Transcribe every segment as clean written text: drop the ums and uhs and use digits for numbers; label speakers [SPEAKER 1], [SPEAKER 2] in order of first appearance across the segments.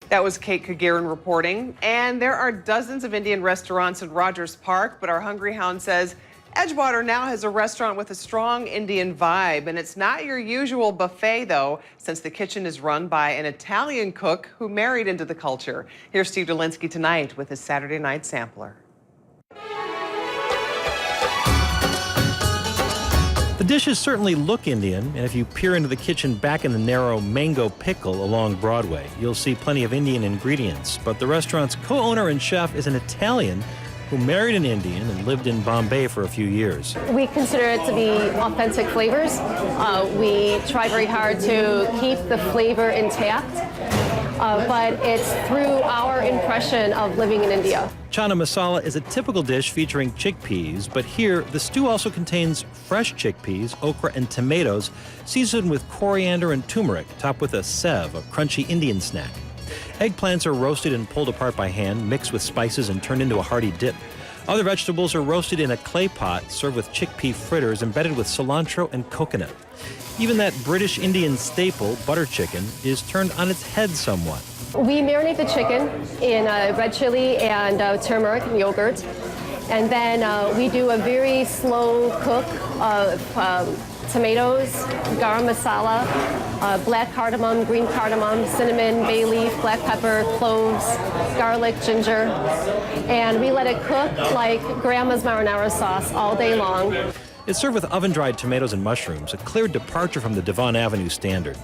[SPEAKER 1] That was Kate Kagirin reporting. And there are dozens of Indian restaurants in Rogers Park, but our Hungry Hound says Edgewater now has a restaurant with a strong Indian vibe. And it's not your usual buffet, though, since the kitchen is run by an Italian cook who married into the culture. Here's Steve Dolinsky tonight with his Saturday night sampler.
[SPEAKER 2] The dishes certainly look Indian, and if you peer into the kitchen back in the narrow Mango Pickle along Broadway, you'll see plenty of Indian ingredients. But the restaurant's co-owner and chef is an Italian who married an Indian and lived in Bombay for a few years.
[SPEAKER 3] We consider it to be authentic flavors. We try very hard to keep the flavor intact, but it's through our impression of living in India.
[SPEAKER 2] Chana masala is a typical dish featuring chickpeas, but here the stew also contains fresh chickpeas, okra, and tomatoes seasoned with coriander and turmeric, topped with a sev, a crunchy Indian snack. Eggplants are roasted and pulled apart by hand, mixed with spices and turned into a hearty dip. Other vegetables are roasted in a clay pot, served with chickpea fritters embedded with cilantro and coconut. Even that British Indian staple, butter chicken, is turned on its head somewhat.
[SPEAKER 3] We marinate the chicken in red chili and turmeric and yogurt. And then we do a very slow cook of tomatoes, garam masala, black cardamom, green cardamom, cinnamon, bay leaf, black pepper, cloves, garlic, ginger. And we let it cook like grandma's marinara sauce all day long.
[SPEAKER 2] It's served with oven-dried tomatoes and mushrooms, a clear departure from the Devon Avenue standard.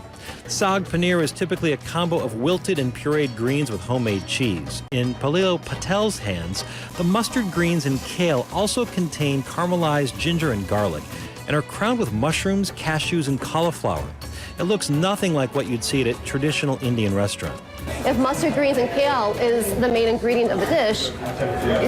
[SPEAKER 2] Saag paneer is typically a combo of wilted and pureed greens with homemade cheese. In Paleo Patel's hands, the mustard greens and kale also contain caramelized ginger and garlic and are crowned with mushrooms, cashews, and cauliflower. It looks nothing like what you'd see at a traditional Indian restaurant.
[SPEAKER 3] If mustard greens and kale is the main ingredient of the dish,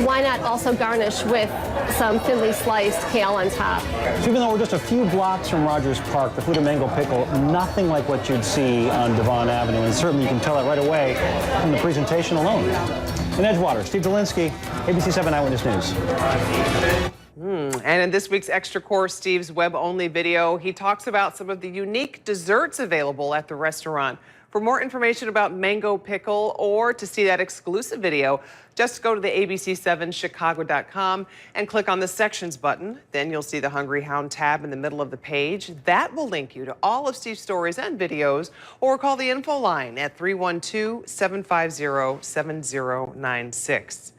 [SPEAKER 3] why not also garnish with some thinly sliced kale on top?
[SPEAKER 4] Even though we're just a few blocks from Rogers Park, the food at Mango Pickle, nothing like what you'd see on Devon Avenue, and certainly you can tell that right away from the presentation alone. In Edgewater, Steve Dolinsky, ABC 7 Eyewitness News.
[SPEAKER 1] And in this week's Extra Course, Steve's web-only video, he talks about some of the unique desserts available at the restaurant. For more information about Mango Pickle or to see that exclusive video, just go to the abc7chicago.com and click on the Sections button. Then you'll see the Hungry Hound tab in the middle of the page. That will link you to all of Steve's stories and videos, or call the info line at 312-750-7096.